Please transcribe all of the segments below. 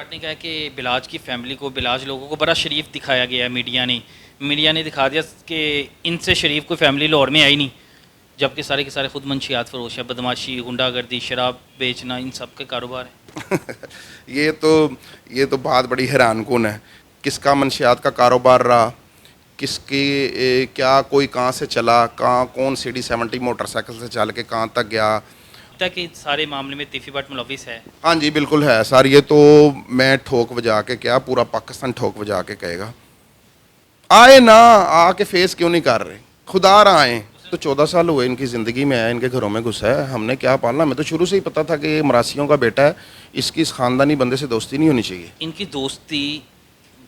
भट्ट ने कहा है कि बिलाज की फैमिली को, बिलाज लोगों को बड़ा शरीफ दिखाया गया है। मीडिया ने दिखा दिया कि इनसे शरीफ कोई फैमिली लाहौर में आई नहीं, जबकि सारे के सारे खुद मंशियात फरोश है, बदमाशी, गुंडागर्दी, शराब बेचना, इन सब के कारोबार है। ये तो ये तो बात बड़ी हैरान कुन है। किसका मंशियात का कारोबार रहा, किसकी क्या, कोई कहाँ से चला, कहाँ कौन CD70 मोटरसाइकिल से चल के कहाँ तक गया। लगता है कि सारे मामले में तीफी भट्ट मुलविस है। हाँ जी बिल्कुल है सर। ये तो मैं ठोक बजा के क्या, पूरा पाकिस्तान ठोक बजा के कहेगा। आए ना, आके फेस क्यों नहीं कर रहे, खुदा रहा आए। तो 14 साल हुए इनकी ज़िंदगी में आया, इनके घरों में घुसा है, हमने क्या पालना। मैं तो शुरू से ही पता था कि ये मरासियों का बेटा है, इसकी इस ख़ानदानी बंदे से दोस्ती नहीं होनी चाहिए। इनकी दोस्ती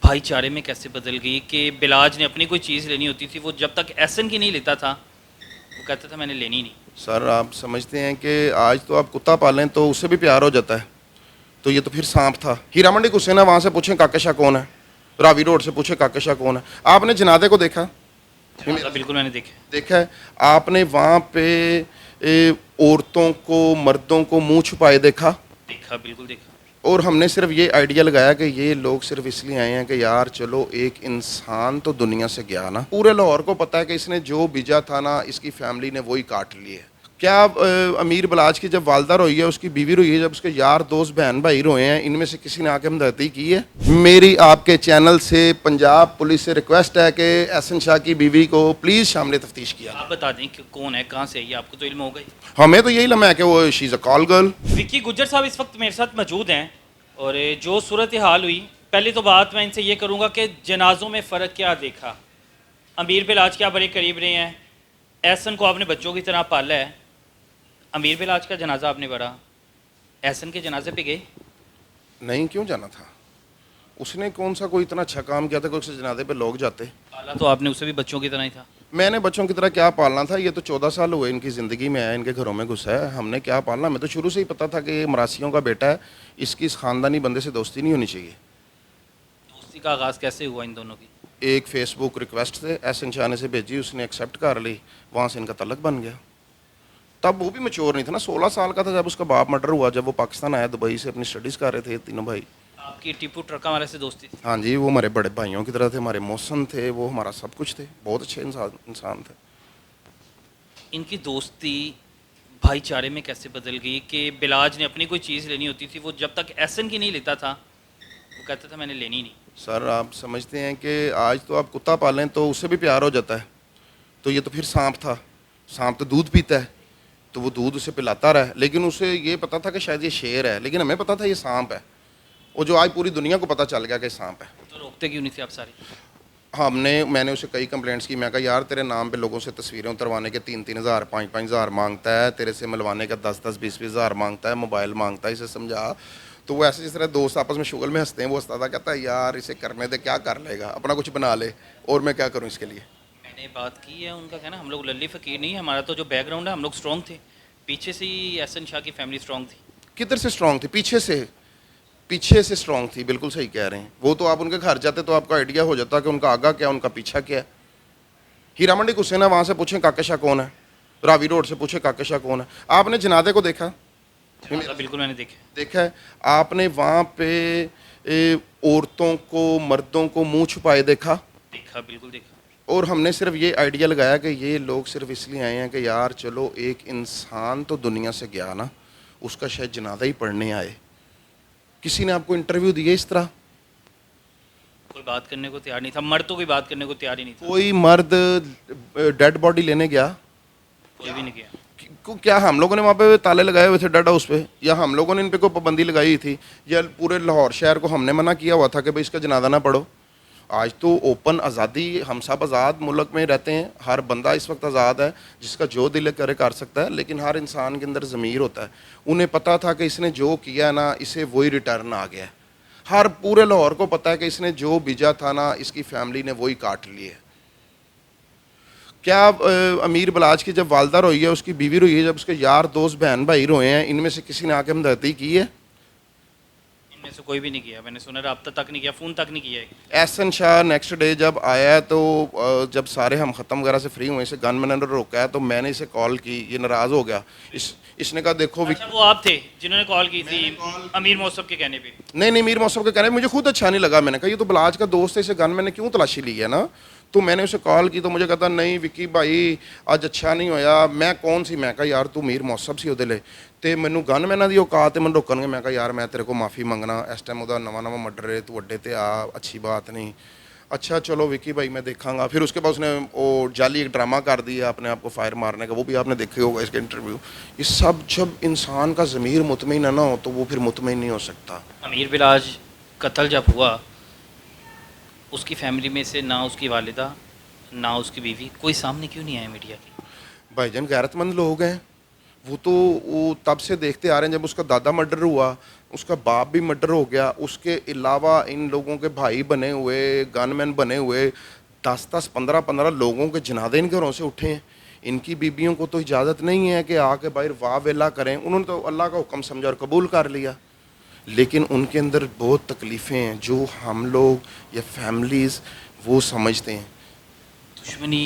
भाईचारे में कैसे बदल गई कि बिलाज ने अपनी कोई चीज़ लेनी होती थी, वो जब तक एहसन की नहीं लेता था वो कहता था मैंने लेनी नहीं। सर आप समझते हैं कि आज तो आप कुत्ता पालें तो उससे भी प्यार हो जाता है, तो ये तो फिर सांप था। हीरा मंडी घुसे ना, वहाँ से पूछें काका शाह कौन है, रावी रोड से पूछे काका शाह कौन है। आपने जनादे को देखा? बिल्कुल मैंने देखा। देखा है आपने वहाँ पे औरतों को, मर्दों को मुंह छुपाए देखा? देखा, बिल्कुल देखा। और हमने सिर्फ ये आइडिया लगाया कि ये लोग सिर्फ इसलिए आए हैं कि यार चलो एक इंसान तो दुनिया से गया ना। पूरे लाहौर को पता है कि इसने जो बीजा था ना, इसकी फैमिली ने वही काट लिए है। क्या अमीर बलाज की जब वालदा रोई है, उसकी बीवी रोई है, जब उसके यार दोस्त बहन भाई रोए हैं, इनमें से किसी ने आके हमदर्दी की है? मेरी आपके चैनल से पंजाब पुलिस से रिक्वेस्ट है कि एहसन शाह की बीवी को प्लीज़ शामिल तफ्तीश किया। आप बता दें कि कौन है, कहाँ से है, ये आपको तो इल्म होगा ही। हमें तो यही लम्हा है कि वो she is a call girl. Vicky Gujjar साहब इस वक्त मेरे साथ मौजूद हैं, और जो सूरत हाल हुई, पहली तो बात मैं इनसे ये करूँगा कि जनाजों में फ़र्क क्या देखा। अमीर बिलाज के आप बड़े करीब रहे हैं, एहसन को आपने बच्चों की तरह पाला है। अमीर बिलाज का जनाजा आपने पढ़ा, एहसन के जनाजे पे गए? नहीं, क्यों जाना था? उसने कौन सा कोई इतना अच्छा काम किया था कि उसके जनाजे पे लोग जाते? पाला तो आपने उसे भी बच्चों की तरह ही था। मैंने बच्चों की तरह क्या पालना था? ये तो 14 साल हुए इनकी ज़िंदगी में आया, इनके घरों में घुसा है, हमने क्या पालना। मैं तो शुरू से ही पता था कि ये मरासियों का बेटा है, इसकी इस ख़ानदानी बंदे से दोस्ती नहीं होनी चाहिए। दोस्ती का आगाज़ कैसे हुआ इन दोनों की? एक फेसबुक रिक्वेस्ट से एहसन शाह ने से भेजी, उसने एक्सेप्ट कर ली, वहाँ से इनका तलक बन गया। तब वो भी मैच्योर नहीं था ना, 16 साल का था जब उसका बाप मर्डर हुआ, जब वो पाकिस्तान आया, दुबई से अपनी स्टडीज़ कर रहे थे तीनों भाई। आपकी टीपू ट्रका वाले से दोस्ती थी? हाँ जी, वो हमारे बड़े भाइयों की तरह थे, हमारे मौसन थे, वो हमारा सब कुछ थे, बहुत अच्छे इंसान थे। इनकी दोस्ती भाईचारे में कैसे बदल गई कि बिलाज ने अपनी कोई चीज़ लेनी होती थी, वो जब तक एहसन की नहीं लेता था वो कहता था मैंने लेनी नहीं। सर आप समझते हैं कि आज तो आप कुत्ता पालें तो उससे भी प्यार हो जाता है, तो ये तो फिर सांप था। सांप तो दूध पीता है, तो वो दूध उसे पिलाता रहा, लेकिन उसे ये पता था कि शायद ये शेर है, लेकिन हमें पता था ये सांप है। वो जो आज पूरी दुनिया को पता चल गया कि सांप है। तो रोकते क्यों नहीं थे आप सारे? मैंने उसे कई कंप्लेंट्स की। मैं कहा यार तेरे नाम पे लोगों से तस्वीरें उतरवाने के 3-3 हज़ार 5-5 हज़ार मांगता है, तेरे से मिलवाने का 10-10 20-20 हज़ार मांगता है, मोबाइल मांगता है, इसे समझा। तो वो ऐसे जिस तरह दोस्त आपस में शुगल में हंसते हैं, वो हंसता था, कहता है यार इसे करने दे, क्या कर लेगा, अपना कुछ बना ले, और मैं क्या करूँ इसके लिए। मैंने बात की है, उनका कहना हम लोग लल्ली फ़कीर नहीं है, हमारा तो जो बैकग्राउंड है हम लोग स्ट्रॉन्ग थे, पीछे से ही एहसन शाह की फैमिली स्ट्रॉन्ग थी। किधर से स्ट्रांग थी? पीछे से स्ट्रांग थी, बिल्कुल सही कह रहे हैं। वो तो आप उनके घर जाते तो आपको आइडिया हो जाता कि उनका आगा क्या, उनका पीछा क्या है। हीरा मंडी घुसे ना, वहाँ से पूछें काका शाह कौन है, रावी रोड से पूछे काका शाह कौन है। आपने जनादे को देखा? बिल्कुल मैंने देखा। देखा है आपने वहाँ पे औरतों को, मर्दों को मुंह छुपाए देखा? देखा, बिल्कुल देखा। और हमने सिर्फ ये आइडिया लगाया कि ये लोग सिर्फ इसलिए आए हैं कि यार चलो एक इंसान तो दुनिया से गया ना, उसका शायद जनाजा ही पढ़ने आए। किसी ने आपको इंटरव्यू दिया इस तरह? कोई बात करने को तैयार नहीं था, मर्द तो कोई बात करने को तैयार ही नहीं था। कोई मर्द डेड बॉडी लेने गया? कोई भी नहीं किया। क्या हम लोगों ने वहाँ पे ताले लगाए हुए थे डेड हाउस पे, या हम लोगों ने इन पे कोई पाबंदी लगाई हुई थी, या पूरे लाहौर शहर को हमने मना किया हुआ था कि भाई इसका जनाजा ना पढ़ो? आज तो ओपन आज़ादी, हम सब आज़ाद मुल्क में रहते हैं, हर बंदा इस वक्त आज़ाद है, जिसका जो दिल करे कर सकता है, लेकिन हर इंसान के अंदर ज़मीर होता है। उन्हें पता था कि इसने जो किया ना, इसे वही रिटर्न आ गया। हर पूरे लाहौर को पता है कि इसने जो बीजा था ना, इसकी फैमिली ने वही काट लिए। क्या अमीर बलाज की जब वालदा रोई है, उसकी बीवी रोई है, जब उसके यार दोस्त बहन भाई रोए हैं, इनमें से किसी ने आके हमदर्दी की है? में से कोई भी नहीं किया, मैंने सुना रब्ता तक नहीं किया, फ़ोन तक नहीं किया है। एहसन शाह नेक्स्ट डे जब आया तो जब सारे हम ख़त्म वगैरह से फ्री हुए, इसे गनमैन ने रोका है तो मैंने इसे कॉल की, ये नाराज़ हो गया। इसने कहा देखो अच्छा, वो आप थे जिन्होंने कॉल की थी अमीर मौसम के कहने पे? नहीं मीर मौसम के कहने मुझे खुद अच्छा नहीं लगा। मैंने कहा ये तो बलाज का दोस्त है, इसे गनमैन ने क्यों तलाशी ली है ना। तो मैंने उसे कॉल की तो मुझे कहता नहीं विक्की भाई आज अच्छा नहीं होया। मैं कौन सी, मैं कहा यार तू मीर मौसम सी ਉਹਦੇ ਲਈ ਤੇ ਮੈਨੂੰ ਗਨਮੈਨਾਂ ਦੀ ਔਕਾਤ ਤੇ ਮੈਨੂੰ ਰੋਕਣਗੇ। ਮੈਂ ਕਹਾ यार मैं तेरे को माफ़ी मंगना, इस टाइम ਉਹਦਾ नवा मर्डर है, तू अड्डे ते आ, अच्छी बात नहीं। अच्छा चलो विक्की भाई मैं देखांगा। फिर उसके बाद उसने वो जाली एक ड्रामा कर दिया अपने आप को फायर मारने का, वो भी आपने देखे होगा इसके इंटरव्यू। ये सब जब इंसान का ज़मीर मुतमईन ना हो तो वो फिर मुतमईन नहीं हो सकता। अमीर बिलाज कत्ल जब हुआ, उसकी फैमिली में से ना उसकी वालिदा ना उसकी बीवी कोई सामने क्यों नहीं आया मीडिया की? भाईजान गैरतमंद लोग हैं वो तो, वो तब से देखते आ रहे हैं। जब उसका दादा मर्डर हुआ, उसका बाप भी मर्डर हो गया, उसके अलावा इन लोगों के भाई बने हुए, गनमैन बने हुए 10-10, 15-15 लोगों के जनादे इन घरों से उठे हैं। इनकी बीबियों को तो इजाज़त नहीं है कि आके बाहर वाह वेला करें। उन्होंने तो अल्लाह का हुक्म समझा और कबूल कर लिया, लेकिन उनके अंदर बहुत तकलीफ़ें हैं जो हम लोग या फैमिलीज़ वो समझते हैं। दुश्मनी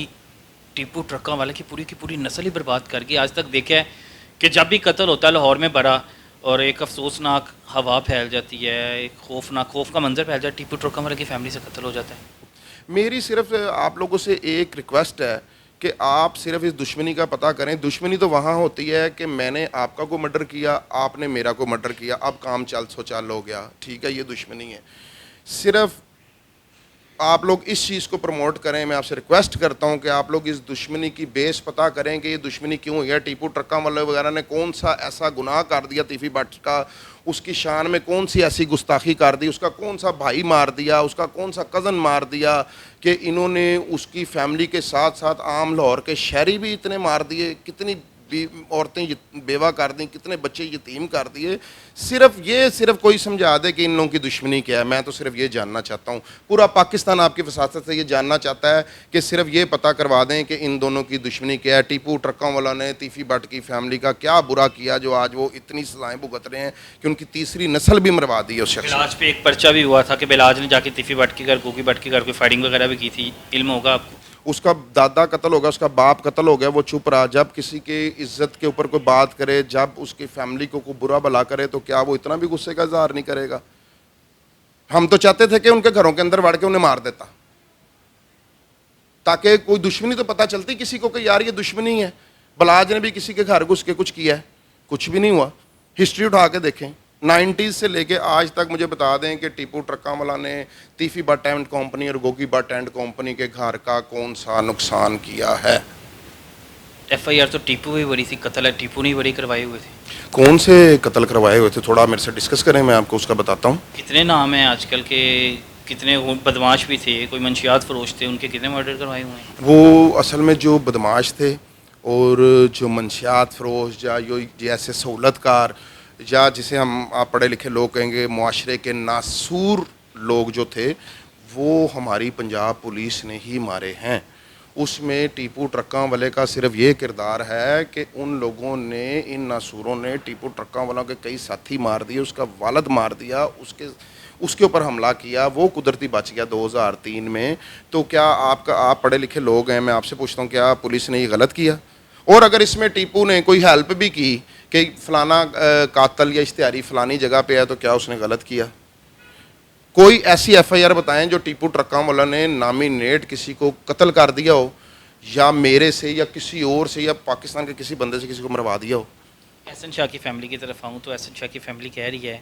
टीपू ट्रकों वाले की पूरी नस्ल ही बर्बाद कर गई। आज तक देखा है कि जब भी कत्ल होता है लाहौर में बड़ा और एक अफसोसनाक हवा फैल जाती है, एक खौफ का मंजर फैल जाता है, टीपू ट्रकों वाले की फैमिली से कत्ल हो जाता है। मेरी सिर्फ आप लोगों से एक रिक्वेस्ट है कि आप सिर्फ इस दुश्मनी का पता करें। दुश्मनी तो वहाँ होती है कि मैंने आपका को मर्डर किया, आपने मेरा को मर्डर किया, अब काम चल सो चाल हो गया, ठीक है, ये दुश्मनी है। सिर्फ आप लोग इस चीज़ को प्रमोट करें। मैं आपसे रिक्वेस्ट करता हूं कि आप लोग इस दुश्मनी की बेस पता करें कि ये दुश्मनी क्यों हुई है। टीपू ट्रक्का वाले वगैरह ने कौन सा ऐसा गुनाह कर दिया तीफी भट्ट का, उसकी शान में कौन सी ऐसी गुस्ताखी कर दी, उसका कौन सा भाई मार दिया, उसका कौन सा कज़न मार दिया कि इन्होंने उसकी फैमिली के साथ साथ आम लाहौर के शहरी भी इतने मार दिए, कितनी औरतें बेवा कर दी, कितने बच्चे यतीम कर दिए। सिर्फ कोई समझा दे कि इन लोगों की दुश्मनी क्या है। मैं तो सिर्फ ये जानना चाहता हूँ, पूरा पाकिस्तान आपकी वसासत से ये जानना चाहता है कि सिर्फ ये पता करवा दें कि इन दोनों की दुश्मनी क्या है। टीपू ट्रकों वाला ने तीफी भट्ट की फैमिली का क्या बुरा किया जो आज वो इतनी सजाएं भुगत रहे हैं कि उनकी तीसरी नस्ल भी मरवा दी है उस शख्स। बिलाज पे एक पर्चा भी हुआ था कि बिलाज ने जाके तीफी भट्ट के घर, गोगी भट्ट के घर कोई फाइटिंग वगैरह भी की थी, इल्म होगा आपको? उसका दादा कत्ल हो गया, उसका बाप कत्ल हो गया, वो चुप रहा। जब किसी की इज्जत के ऊपर कोई बात करे, जब उसकी फैमिली को कोई बुरा भला करे तो क्या वो इतना भी गुस्से का इजहार नहीं करेगा? हम तो चाहते थे कि उनके घरों के अंदर बढ़ के उन्हें मार देता, ताकि कोई दुश्मनी तो पता चलती किसी को कि यार ये दुश्मनी है। बलाज ने भी किसी के घर घुस के कुछ किया है? कुछ भी नहीं हुआ। हिस्ट्री उठा के देखें, 90s से लेके आज तक मुझे बता दें कि टीपू ट्रक्का वाला ने तीफी भट्ट एंड कंपनी और गोगी भट्ट एंड कंपनी के घर का कौन सा नुकसान किया है? FIR तो टीपू ही बड़ी थी, कत्ल है टीपू नहीं बड़ी करवाए हुए थे। कौन से कत्ल करवाए हुए थे? थोड़ा मेरे से डिस्कस करें, मैं आपको उसका बताता हूँ। कितने नाम हैं आजकल के, कितने बदमाश भी थे, कोई मंशियात फरोश थे, उनके कितने मर्डर करवाए हुए हैं? वो असल में जो बदमाश थे और जो मंशियात फरोश या यो जैसे सहूलतकार या जिसे हम आप पढ़े लिखे लोग कहेंगे मुआशरे के नासूर लोग जो थे, वो हमारी पंजाब पुलिस ने ही मारे हैं। उसमें टीपू ट्रक्का वाले का सिर्फ ये किरदार है कि उन लोगों ने, इन नासूरों ने टीपू ट्रक्का वालों के कई साथी मार दिए, उसका वालद मार दिया, उसके ऊपर हमला किया, वो कुदरती बच गया 2003 में। तो क्या आप पढ़े लिखे लोग हैं, मैं आपसे पूछता हूँ क्या पुलिस ने ये गलत किया? और अगर इसमें टीपू ने कोई हेल्प भी की कि फ़लाना कातल या इश्तिहारी फ़लानी जगह पे है, तो क्या उसने गलत किया? कोई ऐसी FIR बताएं जो टीपू ट्रक्का वाला ने नामिनेट किसी को कत्ल कर दिया हो, या मेरे से या किसी और से या पाकिस्तान के किसी बंदे से किसी को मरवा दिया हो। एहसन शाह की फैमिली की तरफ आऊँ तो एहसन शाह की फैमिली कह रही है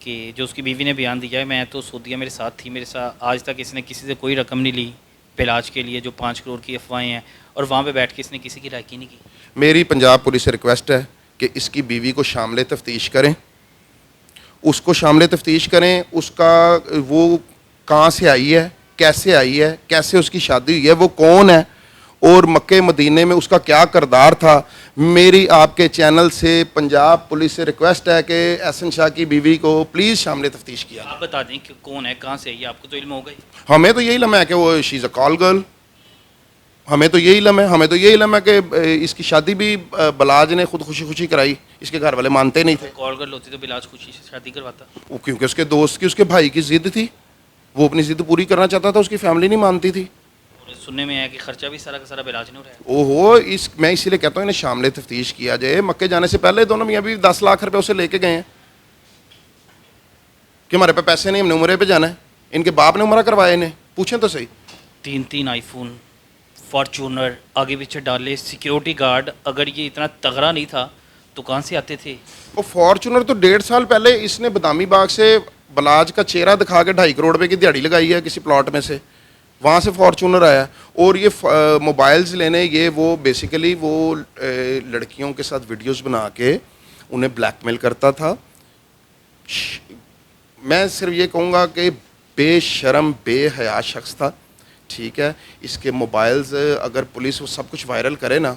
कि जो उसकी बीवी ने बयान दिया है, मैं तो सऊदीया मेरे साथ थी, मेरे साथ आज तक इसने किसी से कोई रकम नहीं ली इलाज के लिए, जो 5 करोड़ की अफवाहें हैं, और वहाँ पे बैठ के इसने किसी की रायकी नहीं की। मेरी पंजाब पुलिस से रिक्वेस्ट है कि इसकी बीवी को शामिल तफ्तीश करें, उसको शामिल तफ्तीश करें, उसका वो कहाँ से आई है, कैसे आई है, कैसे उसकी शादी हुई है, वो कौन है और मक्के मदीने में उसका क्या किरदार था। मेरी आपके चैनल से पंजाब पुलिस से रिक्वेस्ट है कि एहसन शाह की बीवी को प्लीज़ शामिल तफ्तीश किया। आप बता दें कि कौन है, कहाँ से आई है, आपको तो इल्म होगा ही। हमें तो यही लम्हा है कि वो she is a call girl, हमें तो यही इलम है, हमें तो यही इलम है कि इसकी शादी भी बलाज ने खुद खुशी खुशी कराई, इसके घर वाले मानते नहीं थे। कॉल कर होती तो बिलाज खुशी से शादी करवाता। वो क्योंकि उसके दोस्त की, उसके भाई की जिद थी, वो अपनी जिद पूरी करना चाहता था, उसकी फैमिली नहीं मानती थी। और सुनने में आया कि खर्चा भी सारा का सारा बिलाज ने उठाया। ओहो, मैं इसीलिए कहता हूँ इन्हें शामले तफ्तीश किया जाए। मक्के जाने से पहले दोनों मियाँ भी 10 लाख रुपए उसे लेके गए हैं कि हमारे पे पैसे नहीं, हमने उम्रे पे जाना है। इनके बाप ने उम्रा करवाया इन्हें, पूछें तो सही। 3 आईफोन, फॉर्चूनर आगे पीछे डाले, सिक्योरिटी गार्ड। अगर ये इतना तगड़ा नहीं था तो कहाँ से आते थे? वो फॉर्चूनर तो 1.5 साल पहले इसने बदामी बाग से बलाज का चेहरा दिखा के 2.5 करोड़ रुपए की दिहाड़ी लगाई है किसी प्लॉट में से, वहाँ से फॉर्चूनर आया। और ये मोबाइल्स लेने, ये वो बेसिकली वो लड़कियों के साथ वीडियोस बना के उन्हें ब्लैकमेल करता था। मैं सिर्फ ये कहूँगा कि बेशरम बेहया शख्स था, ठीक है। इसके मोबाइल्स अगर पुलिस वो सब कुछ वायरल करे ना,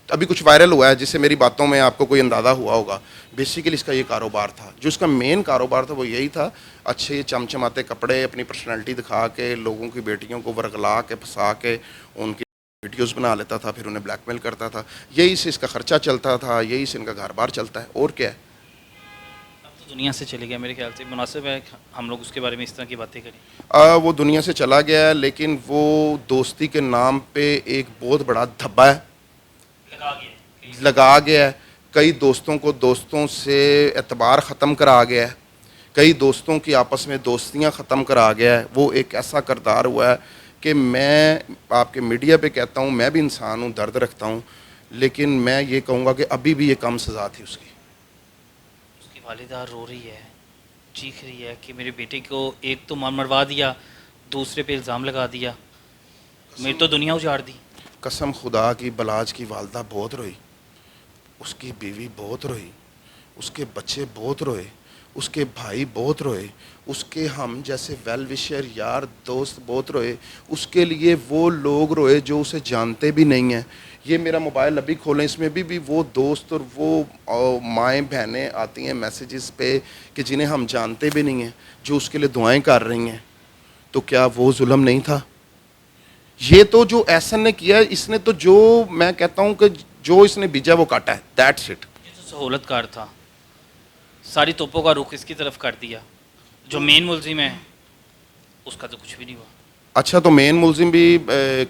अभी कुछ वायरल हुआ है जिससे मेरी बातों में आपको कोई अंदाज़ा हुआ होगा। बेसिकली इसका ये कारोबार था, जो इसका मेन कारोबार था वो यही था, अच्छे चमचमाते कपड़े, अपनी पर्सनैलिटी दिखा के लोगों की बेटियों को वर्गला के फंसा के उनकी वीडियोस बना लेता था, फिर उन्हें ब्लैकमेल करता था। यही से इसका खर्चा चलता था, यही से इनका घर बार चलता है, और क्या है। अब तो दुनिया से चले गया, मेरे ख्याल से मुनासिब है हम लोग उसके बारे में इस तरह की बातें करें। वो दुनिया से चला गया है, लेकिन वो दोस्ती के नाम पे एक बहुत बड़ा धब्बा है लगा गया है। कई दोस्तों को दोस्तों से एतबार ख़त्म करा गया है, कई दोस्तों की आपस में दोस्तियां ख़त्म करा गया है। वो एक ऐसा किरदार हुआ है कि मैं आपके मीडिया पे कहता हूँ, मैं भी इंसान हूँ, दर्द रखता हूँ, लेकिन मैं ये कहूँगा कि अभी भी ये कम सज़ा थी उसकी। उसकी वालिदा रो रही है, चीख रही है कि मेरे बेटे को एक तो मरवा दिया, दूसरे पे इल्ज़ाम लगा दिया, मेरी तो दुनिया उजाड़ दी। कसम खुदा की, बलाज की वालदा बहुत रोई, उसकी बीवी बहुत रोई, उसके बच्चे बहुत रोए, उसके भाई बहुत रोए, उसके हम जैसे वेल विशर यार दोस्त बहुत रोए, उसके लिए वो लोग रोए जो उसे जानते भी नहीं हैं। ये मेरा मोबाइल अभी खोलें, इसमें भी वो दोस्त और वो माएँ बहनें आती हैं मैसेजेस पे कि जिन्हें हम जानते भी नहीं हैं, जो उसके लिए दुआएं कर रही हैं। तो क्या वो जुल्म नहीं था? ये तो जो एहसन ने किया, इसने तो, जो मैं कहता हूँ कि जो इसने बीजा वो काटा है, दैट्स इट। ये तो सहूलतकार था, सारी तोपों का रुख इसकी तरफ कर दिया। जो मेन मुलजिम है उसका तो कुछ भी नहीं हुआ। अच्छा, तो मेन मुलजिम भी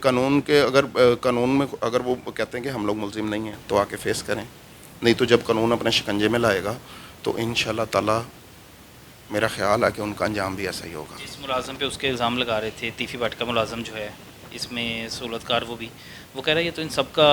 कानून के, अगर कानून में अगर वो कहते हैं कि हम लोग मुलजिम नहीं हैं तो आके फेस करें, नहीं तो जब कानून अपने शिकंजे में लाएगा तो इंशाल्लाह ताला मेरा ख्याल है कि उनका अंजाम भी ऐसा ही होगा। जिस मुलाजम पे उसके इल्ज़ाम लगा रहे थे, तीफी भट्ट का मुलाजम जो है इसमें सहूलतकार, वो कह रहा है ये तो इन सब का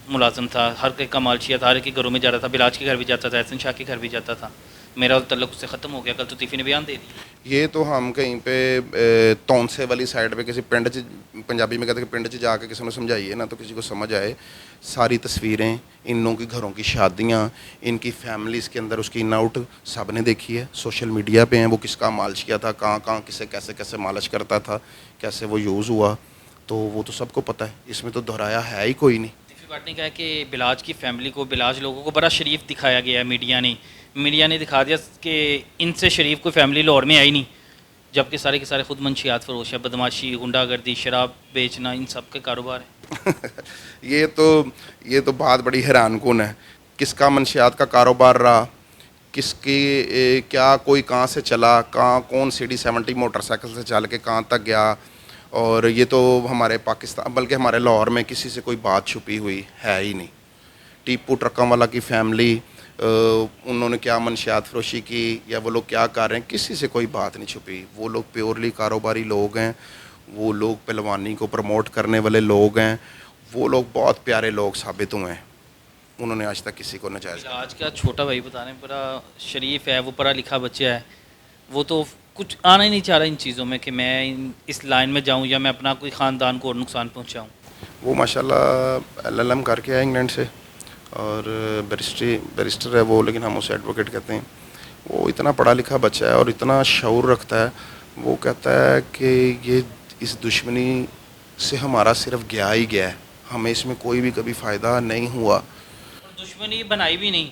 मुलाजम था, हर एक का मालशिया था, हर एक के घरों में जा रहा था, बिलाज के घर भी जाता था, एहसन शाह के घर भी जाता था। मेरा तल्लुक उससे ख़त्म हो गया, कल तो तीफी ने बयान दे दिया। ये तो हम कहीं पे तौनसे वाली साइड पे किसी पिंड च, पंजाबी में कहते हैं कि पिंड च जाके किसी ने समझाइए ना तो किसी को समझ आए। सारी तस्वीरें, इन लोगों की घरों की शादियाँ, इनकी फैमिलीज़ के अंदर उसकी इन आउट सब ने देखी है, सोशल मीडिया पे हैं। वो किसका मालिश किया था, कहाँ कहाँ किसे कैसे कैसे मालिश करता था, कैसे वो यूज़ हुआ, तो वो तो सबको पता है, इसमें तो दोहराया है ही कोई नहीं। तीफी भट्ट ने कहा कि बिलाज की फैमिली को, बिलाज लोगों को बड़ा शरीफ दिखाया गया है। मीडिया ने दिखा दिया कि इनसे शरीफ कोई फैमिली लाहौर में आई नहीं, जबकि सारे के सारे खुद मंशियात फरोश है, बदमाशी, गुंडागर्दी, शराब बेचना, इन सब के कारोबार है। ये तो बात बड़ी हैरानकुन है। किसका मंशियात का कारोबार रहा, किसकी क्या, कोई कहाँ से चला, कहाँ कौन CD70 मोटरसाइकिल से चल के कहाँ तक गया। और ये तो हमारे पाकिस्तान, बल्कि हमारे लाहौर में किसी से कोई बात छुपी हुई है ही नहीं। टीपू ट्रकों वाला की फैमिली, उन्होंने क्या मंशियात फरोशी की या वो लोग क्या कर रहे हैं, किसी से कोई बात नहीं छुपी। वो लोग प्योरली कारोबारी लोग हैं, वो लोग पहलवानी को प्रमोट करने वाले लोग हैं, वो लोग बहुत प्यारे लोग साबित हुए हैं। उन्होंने आज तक किसी को नजायज़। आज का छोटा भाई बता रहे हैं, बड़ा शरीफ है, वो पढ़ा लिखा बच्चा है, वो तो कुछ आना ही नहीं चाह रहा इन चीज़ों में कि मैं इस लाइन में जाऊं या मैं अपना कोई ख़ानदान को और नुकसान पहुंचाऊं। वो माशाल्लाह LLM करके आए इंग्लैंड से, और बैरिस्टर है वो, लेकिन हम उसे एडवोकेट कहते हैं। वो इतना पढ़ा लिखा बच्चा है और इतना शऊर रखता है। वो कहता है कि ये इस दुश्मनी से हमारा सिर्फ गया ही गया है, हमें इसमें कोई भी कभी फ़ायदा नहीं हुआ। और दुश्मनी बनाई भी नहीं,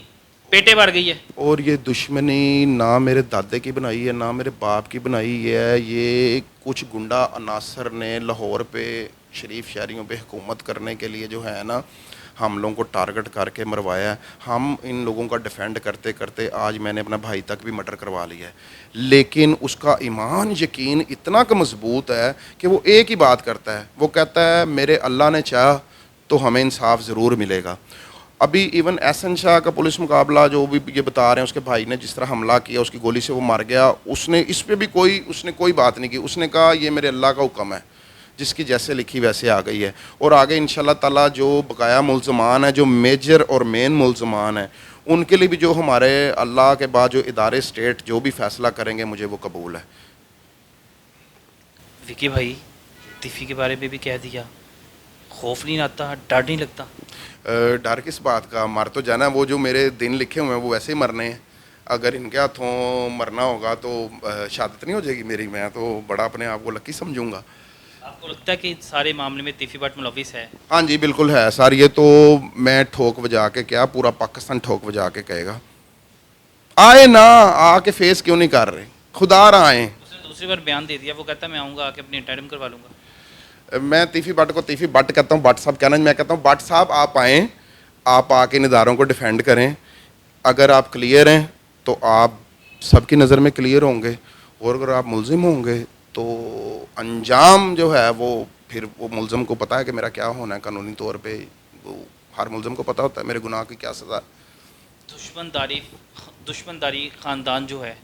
पेटे भर गई है। और ये दुश्मनी ना मेरे दादे की बनाई है, ना मेरे बाप की बनाई है, ये कुछ गुंडा अनासर ने लाहौर पे शरीफ शहरियों पे हुकूमत करने के लिए जो है ना हम लोगों को टारगेट करके मरवाया है। हम इन लोगों का डिफेंड करते करते आज मैंने अपना भाई तक भी मर्डर करवा लिया है, लेकिन उसका ईमान यकीन इतना का मजबूत है कि वो एक ही बात करता है, वो कहता है मेरे अल्लाह ने चाहा तो हमें इंसाफ ज़रूर मिलेगा। अभी इवन एहसन शाह का पुलिस मुकाबला जो भी ये बता रहे हैं, उसके भाई ने जिस तरह हमला किया, उसकी गोली से वो मर गया, उसने इस पर भी उसने कोई बात नहीं की। उसने कहा ये मेरे अल्लाह का हुक्म है, जिसकी जैसे लिखी वैसे आ गई है। और आगे इंशाल्लाह ताला जो बकाया मुल्ज़मान है, जो मेजर और मेन मुल्ज़मान है, उनके लिए भी जो हमारे अल्लाह के बाद जो इदारे स्टेट जो भी फ़ैसला करेंगे मुझे वो कबूल है। विकी भाई, तिफ़ी के बारे में भी कह दिया, खौफ नहीं आता, डर नहीं लगता? डर किस बात का, मर तो जाना है। वो जो मेरे दिन लिखे हुए हैं वो वैसे ही मरने हैं। अगर इनके हाथों मरना होगा तो शहादत नहीं हो जाएगी मेरी। मैं तो बड़ा अपने आप को लकी समझूंगा। आपको लगता है कि इस सारे मामले में तिफ़ी भट्ट मुलविस है? हाँ जी बिल्कुल है सर। ये तो मैं ठोक बजा के क्या, पूरा पाकिस्तान ठोक बजा के कहेगा। आए ना, आके फेस क्यों नहीं कर रहे, खुदा रहा आए। उसने दूसरी बार बयान दे दिया, वो कहता है मैं आऊँगा, आके अपनी इंटरम करवा लूँगा। मैं तीफी भट्ट को तीफी भट्ट कहता हूँ, भट्ट साहब कहना, मैं कहता हूँ भट्ट साहब आप आएँ, आप आके इन इदारों को डिफेंड करें। अगर आप क्लियर हैं तो आप सबकी नज़र में क्लियर होंगे, और अगर आप मुलजिम होंगे तो अंजाम जो है वो फिर वो मुलजिम को पता है कि मेरा क्या होना है कानूनी तौर पे। वो हर मुलजिम को पता होता है मेरे गुनाह की क्या सज़ा। दुश्मनदारी ख़ानदान जो है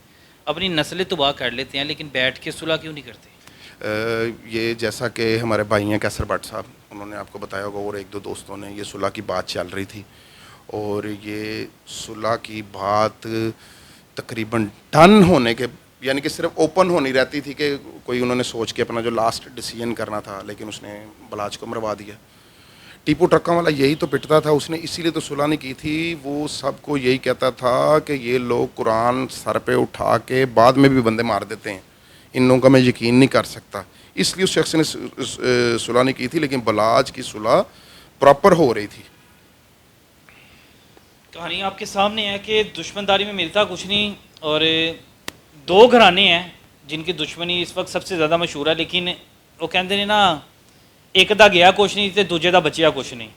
अपनी नस्लें तबाह कर लेते हैं, लेकिन बैठ के सुलह क्यों नहीं करते? ये जैसा कि हमारे भाई हैं कैसर भट्ट साहब, उन्होंने आपको बताया होगा, और एक दो दोस्तों ने, ये सुलह की बात चल रही थी, और ये सुलह की बात तकरीबन डन होने के, यानी कि सिर्फ ओपन होनी रहती थी कि कोई उन्होंने सोच के अपना जो लास्ट डिसीजन करना था, लेकिन उसने बलाच को मरवा दिया। टीपू ट्रक्का वाला यही तो पिटता था, उसने इसीलिए तो सुलह नहीं की थी। वो सबको यही कहता था कि ये लोग कुरान सर पे उठा के बाद में भी बंदे मार देते हैं, इन लोगों का मैं यकीन नहीं कर सकता, इसलिए उस शख्स ने सुलह नहीं की थी। लेकिन बलाज की सुलह प्रॉपर हो रही थी। कहानी आपके सामने है कि दुश्मनदारी में मिलता कुछ नहीं, और दो घराने हैं जिनकी दुश्मनी इस वक्त सबसे ज़्यादा मशहूर है, लेकिन वो कहते हैं ना, एक दा गया कुछ नहीं तो दूजे दा बचिया कुछ नहीं,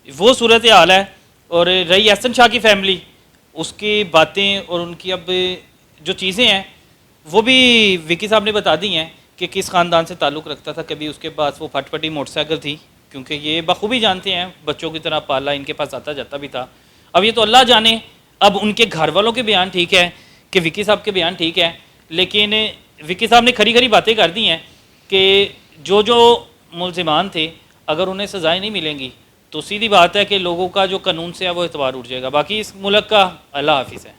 वो सूरत हाल है। और रही एहसन शाह की फैमिली, उसकी बातें और उनकी अब जो चीज़ें हैं वो भी विकी साहब ने बता दी हैं कि किस ख़ानदान से ताल्लुक़ रखता था। कभी उसके पास वो फटफटी मोटरसाइकिल थी, क्योंकि ये बखूबी जानते हैं, बच्चों की तरह पाला, इनके पास आता जाता भी था। अब ये तो अल्लाह जाने, अब उनके घर वालों के बयान ठीक है कि विकी साहब के बयान ठीक है, लेकिन विकी साहब ने खरी खरी बातें कर दी हैं कि जो जो मुल्ज़िमान थे अगर उन्हें सज़ाएँ नहीं मिलेंगी तो सीधी बात है कि लोगों का जो कानून से है वो एतबार उठ जाएगा। बाकी इस मुल्क का अल्लाह हाफिज़ है।